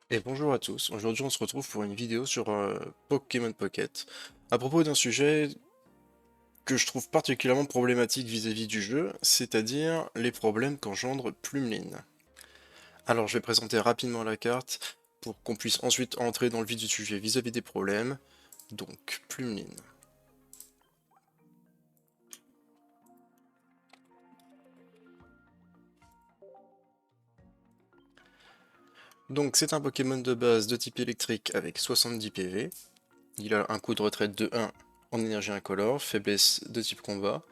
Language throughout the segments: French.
Et bonjour à tous, aujourd'hui on se retrouve pour une vidéo sur Pokémon Pocket, à propos d'un sujet que je trouve particulièrement problématique vis-à-vis du jeu, c'est-à-dire les problèmes qu'engendre Plumeline. Alors je vais présenter rapidement la carte pour qu'on puisse ensuite entrer dans le vif du sujet vis-à-vis des problèmes. Donc Plumeline. Donc c'est un Pokémon de base de type électrique avec 70 PV. Il a un coup de retraite de 1 en énergie incolore, faiblesse de type combat.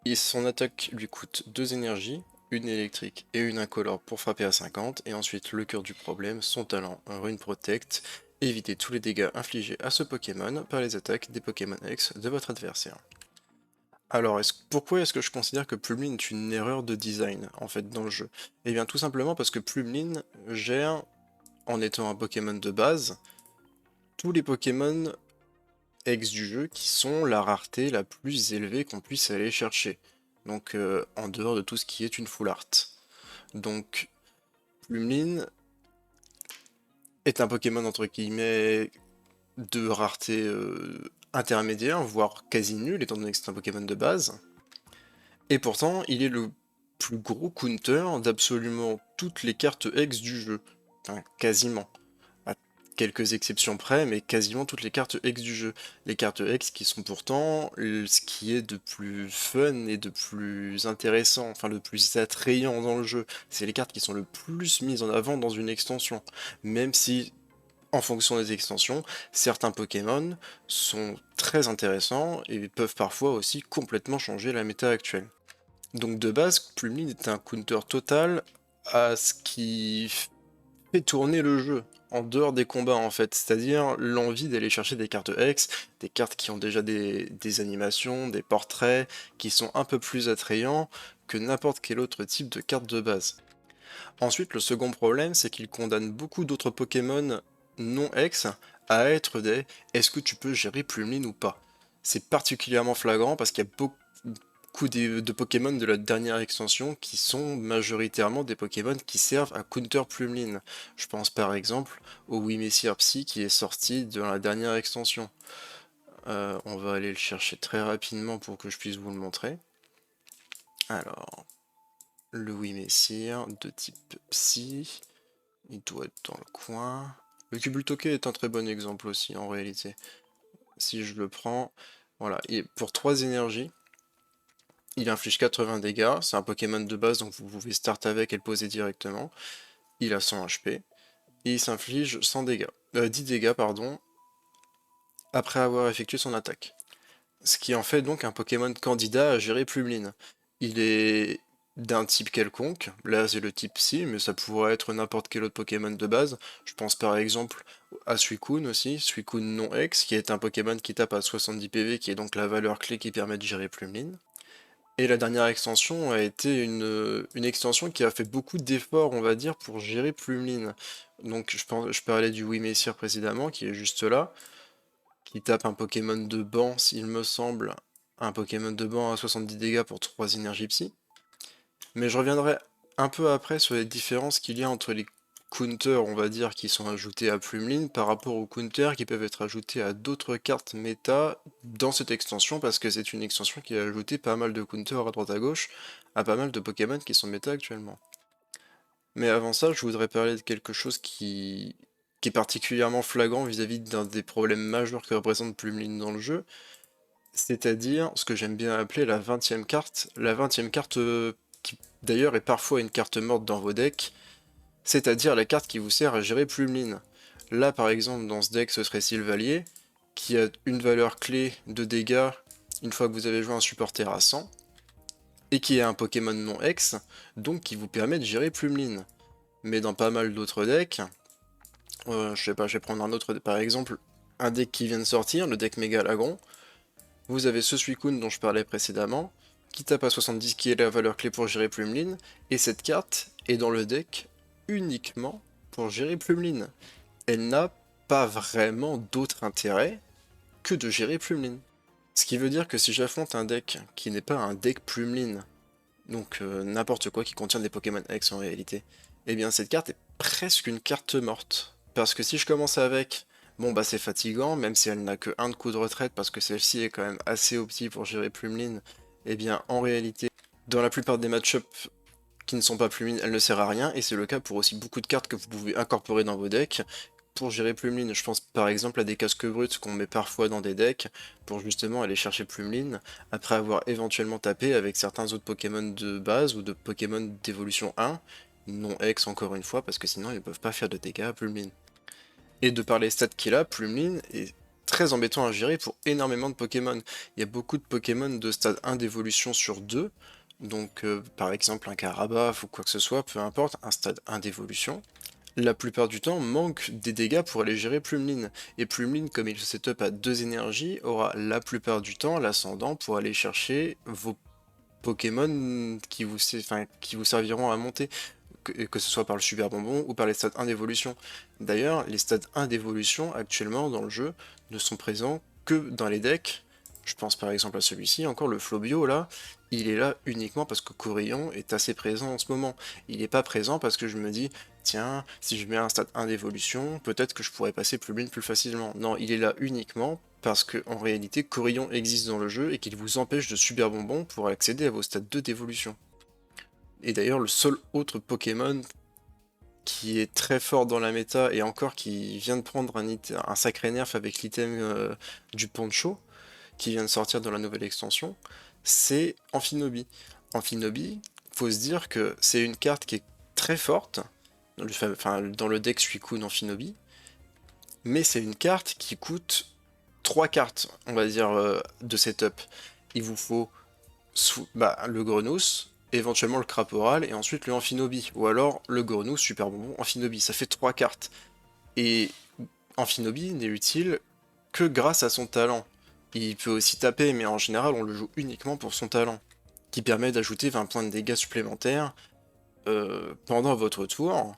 Et son attaque lui coûte 2 énergies, une électrique et une incolore pour frapper à 50, et ensuite le cœur du problème, son talent, un Rune Protect, éviter tous les dégâts infligés à ce Pokémon par les attaques des Pokémon X de votre adversaire. Alors, pourquoi est-ce que je considère que Plumeline est une erreur de design, en fait, dans le jeu? Eh bien, tout simplement parce que Plumeline gère, en étant un Pokémon de base, tous les Pokémon X du jeu qui sont la rareté la plus élevée qu'on puisse aller chercher. Donc en dehors de tout ce qui est une full art. Donc Plumeline est un Pokémon entre guillemets de rareté intermédiaire, voire quasi nulle, étant donné que c'est un Pokémon de base. Et pourtant, il est le plus gros counter d'absolument toutes les cartes X du jeu. Enfin, quasiment. À quelques exceptions près, mais quasiment toutes les cartes X du jeu. Les cartes X qui sont pourtant ce qui est de plus fun et de plus intéressant, enfin le plus attrayant dans le jeu. C'est les cartes qui sont le plus mises en avant dans une extension. Même si, en fonction des extensions, certains Pokémon sont très intéressants et peuvent parfois aussi complètement changer la méta actuelle. Donc de base, Plumeline est un counter total à ce qui fait tourner le jeu, en dehors des combats en fait, c'est-à-dire l'envie d'aller chercher des cartes X, des cartes qui ont déjà des animations, des portraits, qui sont un peu plus attrayants que n'importe quel autre type de carte de base. Ensuite, le second problème, c'est qu'il condamne beaucoup d'autres Pokémon non X à être des est-ce que tu peux gérer Plumeline ou pas? C'est particulièrement flagrant parce qu'il y a beaucoup de Pokémon de la dernière extension qui sont majoritairement des Pokémon qui servent à counter Plumeline. Je pense par exemple au Wimessir Psy qui est sorti dans la dernière extension. On va aller le chercher très rapidement pour que je puisse vous le montrer. Alors, le Wimessir de type Psy, il doit être dans le coin. Le Cubultoke est un très bon exemple aussi en réalité. Si je le prends, voilà, et pour 3 énergies, il inflige 80 dégâts, c'est un Pokémon de base donc vous pouvez start avec et le poser directement. Il a 100 HP, et il s'inflige 100 dégâts, 10 dégâts pardon, après avoir effectué son attaque. Ce qui en fait donc un Pokémon candidat à gérer Plumeline. Il est d'un type quelconque, là c'est le type Psy, mais ça pourrait être n'importe quel autre Pokémon de base. Je pense par exemple à Suicune aussi, Suicune non X, qui est un Pokémon qui tape à 70 PV, qui est donc la valeur clé qui permet de gérer Plumeline. Et la dernière extension a été une extension qui a fait beaucoup d'efforts, on va dire, pour gérer Plumeline. Donc je parlais du Wimessir précédemment, qui est juste là, qui tape un Pokémon de banc, s'il me semble, un Pokémon de banc à 70 dégâts pour 3 énergies psy. Mais je reviendrai un peu après sur les différences qu'il y a entre les counters, on va dire, qui sont ajoutés à Plumeline par rapport aux counters qui peuvent être ajoutés à d'autres cartes méta dans cette extension, parce que c'est une extension qui a ajouté pas mal de counters à droite à gauche à pas mal de Pokémon qui sont méta actuellement. Mais avant ça, je voudrais parler de quelque chose qui est particulièrement flagrant vis-à-vis d'un des problèmes majeurs que représente Plumeline dans le jeu, c'est-à-dire ce que j'aime bien appeler la 20e carte. La 20e carte qui d'ailleurs est parfois une carte morte dans vos decks, c'est-à-dire la carte qui vous sert à gérer Plumeline. Là par exemple dans ce deck ce serait Sylvalier, qui a une valeur clé de dégâts une fois que vous avez joué un supporter à 100, et qui est un Pokémon non X, donc qui vous permet de gérer Plumeline. Mais dans pas mal d'autres decks, je sais pas, je vais prendre un autre, par exemple, un deck qui vient de sortir, le deck Mégalagron. Vous avez ce Suicune dont je parlais précédemment, qui tape à 70, qui est la valeur clé pour gérer Plumeline, et cette carte est dans le deck uniquement pour gérer Plumeline. Elle n'a pas vraiment d'autre intérêt que de gérer Plumeline. Ce qui veut dire que si j'affronte un deck qui n'est pas un deck Plumeline, donc n'importe quoi qui contient des Pokémon X en réalité, eh bien cette carte est presque une carte morte. Parce que si je commence avec, bon bah c'est fatigant, même si elle n'a que un de coup de retraite, parce que celle-ci est quand même assez opti pour gérer Plumeline, et bien en réalité, dans la plupart des match-ups qui ne sont pas Plumeline, elle ne sert à rien, et c'est le cas pour aussi beaucoup de cartes que vous pouvez incorporer dans vos decks pour gérer Plumeline. Je pense par exemple à des casques bruts qu'on met parfois dans des decks pour justement aller chercher Plumeline, après avoir éventuellement tapé avec certains autres Pokémon de base ou de Pokémon d'évolution 1, non X encore une fois, parce que sinon ils ne peuvent pas faire de dégâts à Plumeline. Et de par les stats qu'il a, Plumeline est très embêtant à gérer pour énormément de Pokémon. Il y a beaucoup de Pokémon de stade 1 d'évolution sur 2, donc par exemple un Carabat ou quoi que ce soit, peu importe, un stade 1 d'évolution, la plupart du temps manque des dégâts pour aller gérer Plumeline. Et Plumeline, comme il se setup à 2 énergies, aura la plupart du temps l'ascendant pour aller chercher vos Pokémon qui vous serviront à monter, que ce soit par le super bonbon ou par les stades 1 d'évolution. D'ailleurs, les stades 1 d'évolution actuellement dans le jeu ne sont présents que dans les decks. Je pense par exemple à celui-ci, encore le Flobio là, il est là uniquement parce que Corillon est assez présent en ce moment. Il n'est pas présent parce que je me dis, tiens, si je mets un stade 1 d'évolution, peut-être que je pourrais passer Plumine plus facilement. Non, il est là uniquement parce que en réalité, Corillon existe dans le jeu et qu'il vous empêche de super bonbons pour accéder à vos stades 2 d'évolution. Et d'ailleurs, le seul autre Pokémon qui est très fort dans la méta et encore qui vient de prendre un sacré nerf avec l'item du Poncho, qui vient de sortir dans la nouvelle extension, c'est Amphinobi. Amphinobi, faut se dire que c'est une carte qui est très forte, dans le deck Suicune Amphinobi, mais c'est une carte qui coûte 3 cartes, on va dire, de setup. Il vous faut le Grenousse, éventuellement le Craporal, et ensuite le Amphinobi. Ou alors le Grenousse, super bonbon, Amphinobi. Ça fait 3 cartes. Et Amphinobi n'est utile que grâce à son talent. Il peut aussi taper, mais en général, on le joue uniquement pour son talent, qui permet d'ajouter 20 points de dégâts supplémentaires pendant votre tour.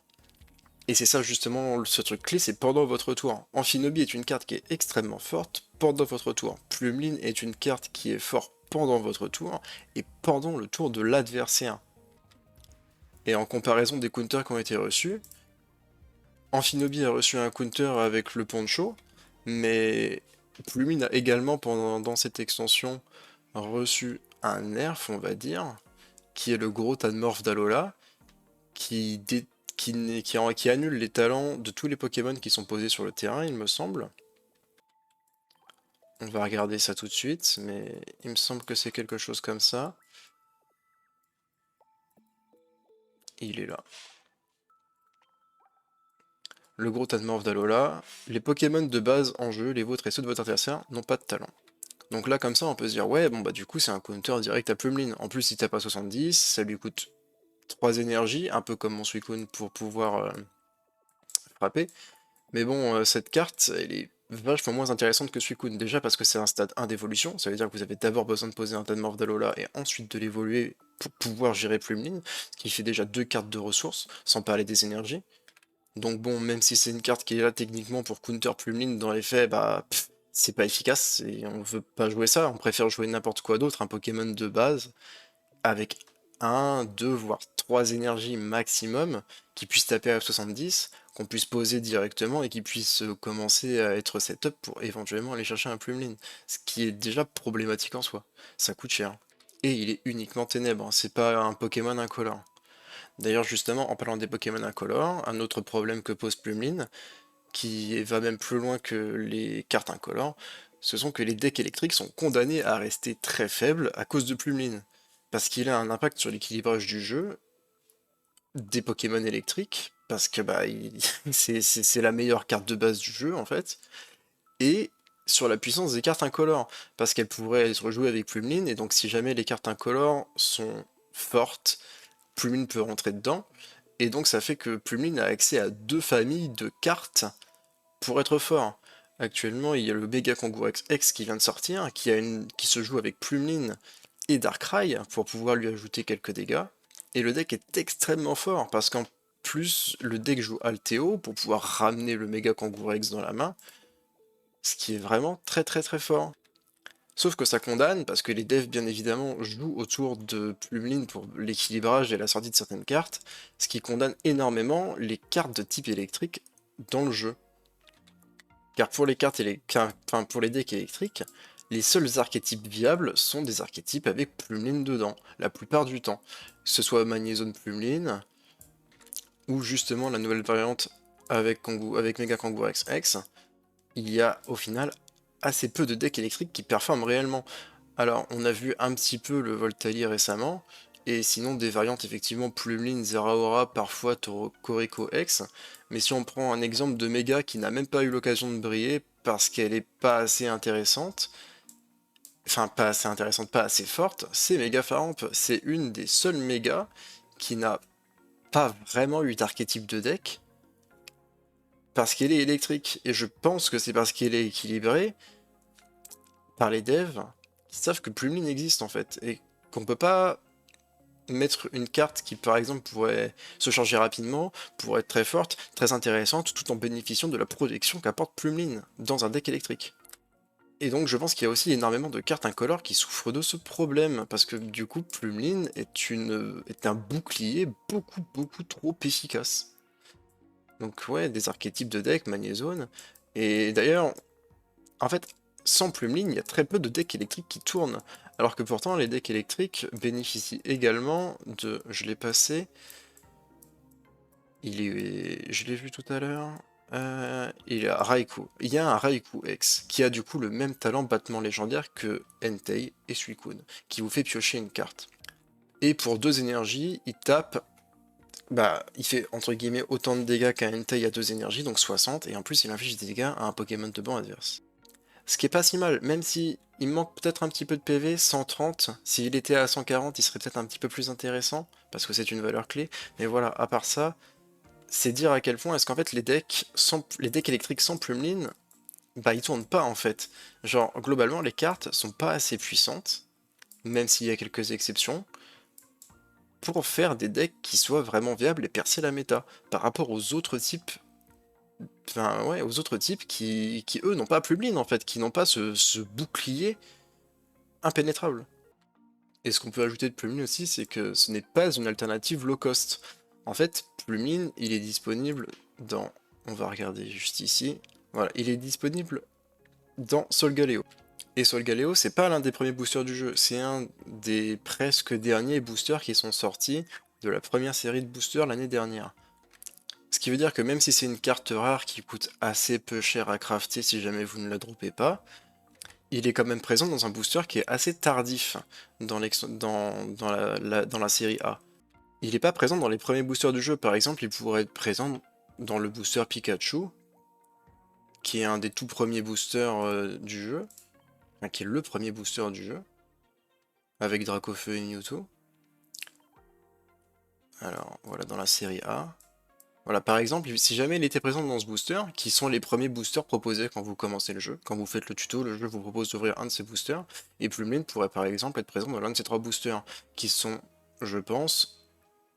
Et c'est ça justement ce truc clé, c'est pendant votre tour. Amphinobi est une carte qui est extrêmement forte pendant votre tour. Plumeline est une carte qui est forte pendant votre tour et pendant le tour de l'adversaire. Et en comparaison des counters qui ont été reçus, Amphinobi a reçu un counter avec le Poncho, mais Plumeline a également dans cette extension reçu un nerf, on va dire, qui est le gros Tanmorph d'Alola, qui, dé- qui annule les talents de tous les Pokémon qui sont posés sur le terrain, il me semble. On va regarder ça tout de suite, mais il me semble que c'est quelque chose comme ça. Il est là. Le gros Tanmorph d'Alola. Les Pokémon de base en jeu, les vôtres et ceux de votre adversaire, n'ont pas de talent. Donc là, comme ça, on peut se dire, ouais, bon bah du coup, c'est un counter direct à Plumeline. En plus, il tape à 70, ça lui coûte 3 énergies, un peu comme mon Suicune pour pouvoir frapper. Mais bon, cette carte, elle est vachement moins intéressante que Suicune. Déjà parce que c'est un stade 1 d'évolution, ça veut dire que vous avez d'abord besoin de poser un Tanmorph d'Alola et ensuite de l'évoluer pour pouvoir gérer Plumeline, ce qui fait déjà 2 cartes de ressources, sans parler des énergies. Donc bon, même si c'est une carte qui est là techniquement pour counter Plumeline, dans les faits, bah, c'est pas efficace, et on veut pas jouer ça, on préfère jouer n'importe quoi d'autre, un Pokémon de base, avec un, 2, voire 3 énergies maximum, qui puisse taper à 70, qu'on puisse poser directement et qui puisse commencer à être setup pour éventuellement aller chercher un Plumeline. Ce qui est déjà problématique en soi. Ça coûte cher. Et il est uniquement ténèbres, hein, c'est pas un Pokémon incolore. D'ailleurs, justement, en parlant des Pokémon incolores, un autre problème que pose Plumeline, qui va même plus loin que les cartes incolores, ce sont que les decks électriques sont condamnés à rester très faibles à cause de Plumeline. Parce qu'il a un impact sur l'équilibrage du jeu des Pokémon électriques, parce que bah, c'est la meilleure carte de base du jeu en fait, et sur la puissance des cartes incolores, parce qu'elles pourraient être jouées avec Plumeline, et donc si jamais les cartes incolores sont fortes, Plumeline peut rentrer dedans, et donc ça fait que Plumeline a accès à 2 familles de cartes pour être fort. Actuellement, il y a le Mega Kangourex X qui vient de sortir, qui se joue avec Plumeline et Darkrai pour pouvoir lui ajouter quelques dégâts. Et le deck est extrêmement fort parce qu'en plus, le deck joue Alteo pour pouvoir ramener le Mega Kangourex dans la main, ce qui est vraiment très très très fort. Sauf que ça condamne, parce que les devs, bien évidemment, jouent autour de Plumeline pour l'équilibrage et la sortie de certaines cartes, ce qui condamne énormément les cartes de type électrique dans le jeu. Car pour les enfin, pour les decks électriques, les seuls archétypes viables sont des archétypes avec Plumeline dedans, la plupart du temps. Que ce soit Magnézone Plumeline, ou justement la nouvelle variante avec Mega Kangourex X, il y a au final assez peu de decks électriques qui performent réellement. Alors, on a vu un petit peu le Voltali récemment, et sinon des variantes effectivement Plumeline, Zeraora, parfois Corico X, mais si on prend un exemple de méga qui n'a même pas eu l'occasion de briller parce qu'elle est pas assez intéressante, enfin pas assez intéressante, pas assez forte, c'est Mega Faramp. C'est une des seules mégas qui n'a pas vraiment eu d'archétype de deck, parce qu'elle est électrique, et je pense que c'est parce qu'elle est équilibrée par les devs qui savent que Plumeline existe en fait, et qu'on peut pas mettre une carte qui par exemple pourrait se changer rapidement, pourrait être très forte, très intéressante, tout en bénéficiant de la protection qu'apporte Plumeline dans un deck électrique. Et donc je pense qu'il y a aussi énormément de cartes incolores qui souffrent de ce problème, parce que du coup Plumeline est un bouclier beaucoup trop efficace. Donc ouais, des archétypes de deck, Magnézone, et d'ailleurs, en fait, sans Plumeline, il y a très peu de decks électriques qui tournent, alors que pourtant les decks électriques bénéficient également de... Je l'ai passé, je l'ai vu tout à l'heure, il y a Raikou. Il y a un Raikou X, qui a du coup le même talent battement légendaire que Entei et Suicune, qui vous fait piocher une carte. Et pour 2 énergies, il tape... Bah, il fait entre guillemets autant de dégâts qu'un Entei à 2 énergies, donc 60, et en plus il inflige des dégâts à un Pokémon de banc adverse. Ce qui est pas si mal, même si il manque peut-être un petit peu de PV, 130, s'il était à 140, il serait peut-être un petit peu plus intéressant, parce que c'est une valeur clé, mais voilà, à part ça, c'est dire à quel point est-ce qu'en fait les decks électriques sans Plumeline, bah ils tournent pas en fait. Genre, globalement, les cartes sont pas assez puissantes, même s'il y a quelques exceptions, pour faire des decks qui soient vraiment viables et percer la méta, par rapport aux autres types. Enfin, ouais, aux autres types qui eux, n'ont pas Plumeline, en fait, qui n'ont pas ce bouclier impénétrable. Et ce qu'on peut ajouter de Plumeline aussi, c'est que ce n'est pas une alternative low cost. En fait, Plumeline, il est disponible dans... On va regarder juste ici. Voilà, il est disponible dans Solgaleo. Et Solgaleo, c'est pas l'un des premiers boosters du jeu, c'est un des presque derniers boosters qui sont sortis de la première série de boosters l'année dernière. Ce qui veut dire que même si c'est une carte rare qui coûte assez peu cher à crafter si jamais vous ne la droppez pas, il est quand même présent dans un booster qui est assez tardif dans la série A. Il n'est pas présent dans les premiers boosters du jeu, par exemple, il pourrait être présent dans le booster Pikachu, qui est un des tout premiers boosters du jeu, enfin, qui est le premier booster du jeu, avec Dracofeu et Mewtwo. Alors, voilà, dans la série A. Voilà, par exemple, si jamais il était présent dans ce booster, qui sont les premiers boosters proposés quand vous commencez le jeu, quand vous faites le tuto, le jeu vous propose d'ouvrir un de ces boosters, et Plumeline pourrait par exemple être présent dans l'un de ces 3 boosters, qui sont, je pense,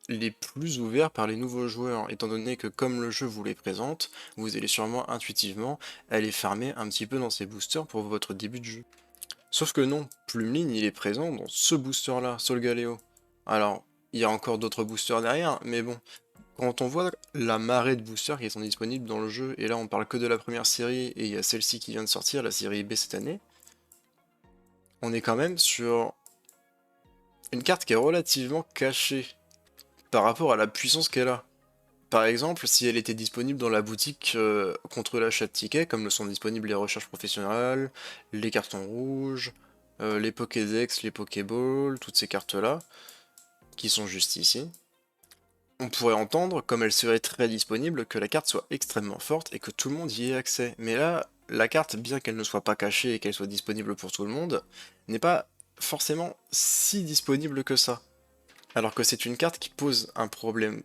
les plus ouverts par les nouveaux joueurs, étant donné que comme le jeu vous les présente, vous allez sûrement intuitivement aller farmer un petit peu dans ces boosters pour votre début de jeu. Sauf que non, Plumeline il est présent dans ce booster là, Solgaleo. Alors, il y a encore d'autres boosters derrière, mais bon, quand on voit la marée de boosters qui sont disponibles dans le jeu, et là on parle que de la première série, et il y a celle-ci qui vient de sortir, la série B cette année, on est quand même sur une carte qui est relativement cachée par rapport à la puissance qu'elle a. Par exemple, si elle était disponible dans la boutique contre l'achat de tickets, comme le sont disponibles les recherches professionnelles, les cartons rouges, les Pokédex, les Pokéballs, toutes ces cartes-là, qui sont juste ici, on pourrait entendre, comme elle serait très disponible, que la carte soit extrêmement forte et que tout le monde y ait accès. Mais là, la carte, bien qu'elle ne soit pas cachée et qu'elle soit disponible pour tout le monde, n'est pas forcément si disponible que ça. Alors que c'est une carte qui pose un problème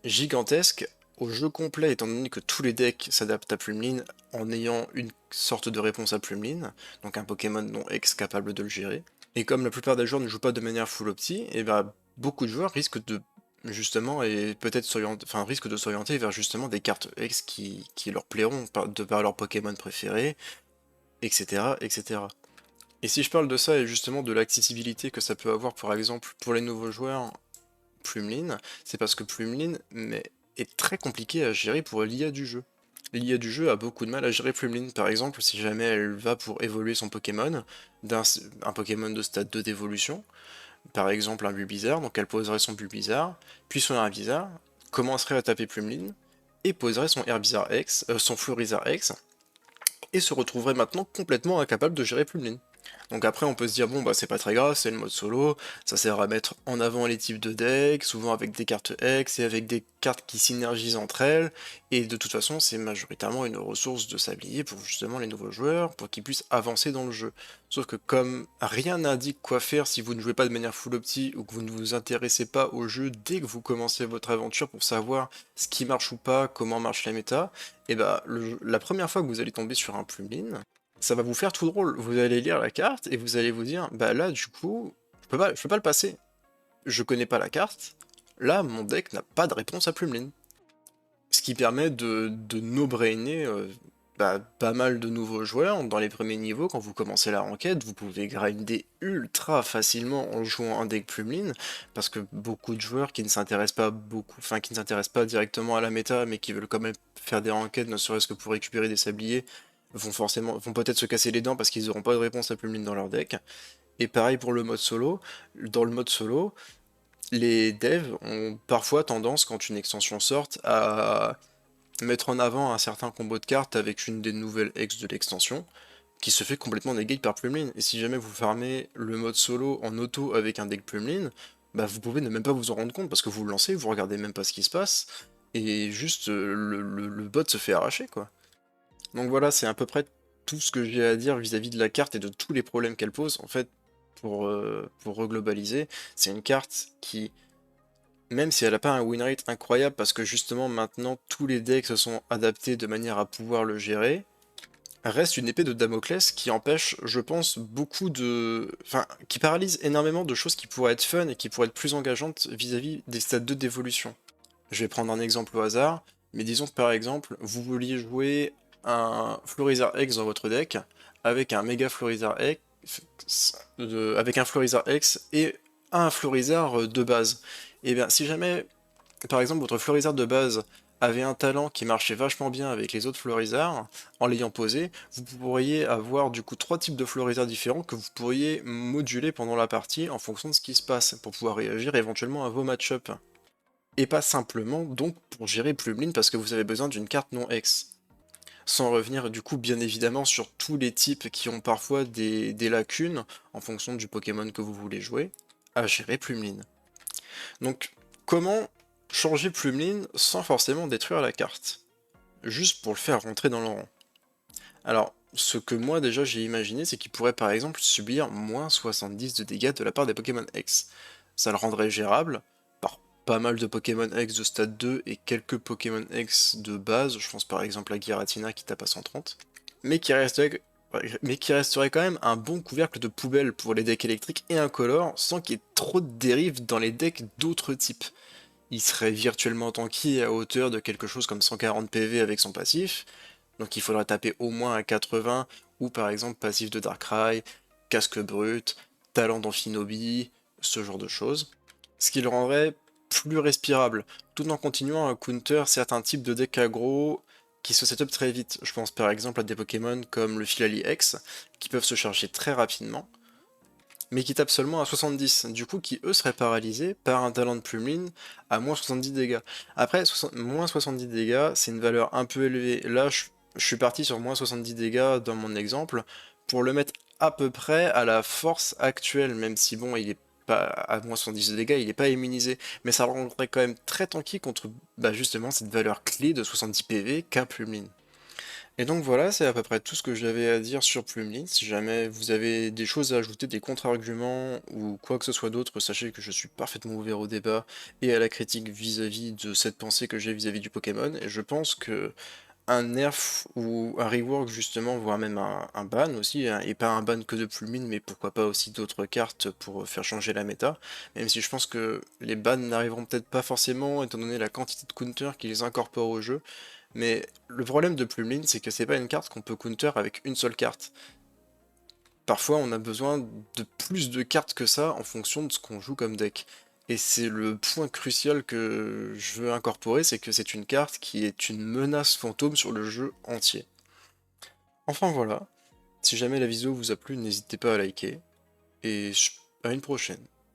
gigantesque au jeu complet, étant donné que tous les decks s'adaptent à Plumeline en ayant une sorte de réponse à Plumeline, donc un Pokémon non ex capable de le gérer. Et comme la plupart des joueurs ne jouent pas de manière full opti, et bah beaucoup de joueurs risquent de justement et peut-être risquent de s'orienter vers justement des cartes ex qui leur plairont de par leur Pokémon préféré, etc. etc. Et si je parle de ça et justement de l'accessibilité que ça peut avoir par exemple pour les nouveaux joueurs, Plumeline, c'est parce que Plumeline est très compliqué à gérer pour l'IA du jeu. L'IA du jeu a beaucoup de mal à gérer Plumeline. Par exemple, si jamais elle va pour évoluer son Pokémon, un Pokémon de stade 2 d'évolution, par exemple un Bulbizarre, donc elle poserait son Bulbizarre, puis son Herbizarre, commencerait à taper Plumeline, et poserait son Herbizarre X, son Florizarre X, et se retrouverait maintenant complètement incapable de gérer Plumeline. Donc après on peut se dire bon bah c'est pas très grave, c'est le mode solo, ça sert à mettre en avant les types de decks, souvent avec des cartes X et avec des cartes qui synergisent entre elles, et de toute façon c'est majoritairement une ressource de sablier pour justement les nouveaux joueurs, pour qu'ils puissent avancer dans le jeu. Sauf que comme rien n'indique quoi faire si vous ne jouez pas de manière full opti ou que vous ne vous intéressez pas au jeu dès que vous commencez votre aventure pour savoir ce qui marche ou pas, comment marche la méta, et bah la première fois que vous allez tomber sur un Plumeline, ça va vous faire tout drôle. Vous allez lire la carte et vous allez vous dire, bah là, du coup, je peux pas le passer. Je connais pas la carte. Là, mon deck n'a pas de réponse à Plumeline. Ce qui permet de no-brainer pas mal de nouveaux joueurs. Dans les premiers niveaux, quand vous commencez la ranked, vous pouvez grinder ultra facilement en jouant un deck Plumeline, parce que beaucoup de joueurs qui ne s'intéressent pas beaucoup, enfin qui ne s'intéressent pas directement à la méta, mais qui veulent quand même faire des ranked, ne serait-ce que pour récupérer des sabliers, vont peut-être se casser les dents parce qu'ils n'auront pas de réponse à Plumeline dans leur deck. Et pareil pour le mode solo. Dans le mode solo, les devs ont parfois tendance, quand une extension sort, à mettre en avant un certain combo de cartes avec une des nouvelles ex de l'extension, qui se fait complètement negate par Plumeline. Et si jamais vous farmez le mode solo en auto avec un deck Plumeline, bah vous pouvez ne même pas vous en rendre compte parce que vous le lancez, vous regardez même pas ce qui se passe, et juste le bot se fait arracher quoi. Donc voilà, c'est à peu près tout ce que j'ai à dire vis-à-vis de la carte et de tous les problèmes qu'elle pose. En fait, pour reglobaliser, c'est une carte qui, même si elle n'a pas un win rate incroyable, parce que justement maintenant tous les decks se sont adaptés de manière à pouvoir le gérer, reste une épée de Damoclès qui empêche, je pense, beaucoup de... Enfin, qui paralyse énormément de choses qui pourraient être fun et qui pourraient être plus engageantes vis-à-vis des stades 2 d'évolution. Je vais prendre un exemple au hasard, mais disons que par exemple, vous vouliez jouer un Florizarre X dans votre deck, avec un Méga Florizarre X, avec un Florizarre X et un Florizarre de base. Et bien, si jamais, par exemple, votre Florizarre de base avait un talent qui marchait vachement bien avec les autres Florizarres, en l'ayant posé, vous pourriez avoir du coup trois types de Florizarres différents que vous pourriez moduler pendant la partie en fonction de ce qui se passe, pour pouvoir réagir éventuellement à vos match-ups. Et pas simplement donc pour gérer Plumeline parce que vous avez besoin d'une carte non X. Sans revenir du coup bien évidemment sur tous les types qui ont parfois des lacunes en fonction du Pokémon que vous voulez jouer, à gérer Plumeline. Donc comment changer Plumeline sans forcément détruire la carte? Juste pour le faire rentrer dans le rang. Alors, ce que moi déjà j'ai imaginé, c'est qu'il pourrait par exemple subir moins 70 de dégâts de la part des Pokémon X. Ça le rendrait gérable par pas mal de Pokémon X de stade 2 et quelques Pokémon X de base, je pense par exemple à Giratina qui tape à 130, mais qui resterait quand même un bon couvercle de poubelle pour les decks électriques et incolores sans qu'il y ait trop de dérives dans les decks d'autres types. Il serait virtuellement tanky à hauteur de quelque chose comme 140 PV avec son passif, donc il faudra taper au moins à 80, ou par exemple passif de Darkrai, casque brut, talent d'Amphinobi, ce genre de choses. Ce qui le rendrait plus respirable, tout en continuant à counter certains types de decks aggro qui se setup très vite. Je pense par exemple à des Pokémon comme le Philali X, qui peuvent se charger très rapidement, mais qui tapent seulement à 70, du coup qui eux seraient paralysés par un talent de Plumeline à moins 70 dégâts. Après, moins 70 dégâts, c'est une valeur un peu élevée. Là, je suis parti sur moins 70 dégâts dans mon exemple, pour le mettre à peu près à la force actuelle, même si bon, il est pas à moins 70 de dégâts, il n'est pas immunisé, mais ça le rendrait quand même très tanky contre justement cette valeur clé de 70 PV qu'a Plumeline. Et donc voilà, c'est à peu près tout ce que j'avais à dire sur Plumeline. Si jamais vous avez des choses à ajouter, des contre-arguments ou quoi que ce soit d'autre, sachez que je suis parfaitement ouvert au débat et à la critique vis-à-vis de cette pensée que j'ai vis-à-vis du Pokémon. Et je pense que un nerf ou un rework justement, voire même un ban aussi, hein, et pas un ban que de Plumeline, mais pourquoi pas aussi d'autres cartes pour faire changer la méta, même si je pense que les bans n'arriveront peut-être pas forcément, étant donné la quantité de counters qu'ils incorporent au jeu, mais le problème de Plumeline, c'est que c'est pas une carte qu'on peut counter avec une seule carte. parfois on a besoin de plus de cartes que ça en fonction de ce qu'on joue comme deck. Et c'est le point crucial que je veux incorporer, c'est que c'est une carte qui est une menace fantôme sur le jeu entier. Enfin voilà, si jamais la vidéo vous a plu, n'hésitez pas à liker, et à une prochaine.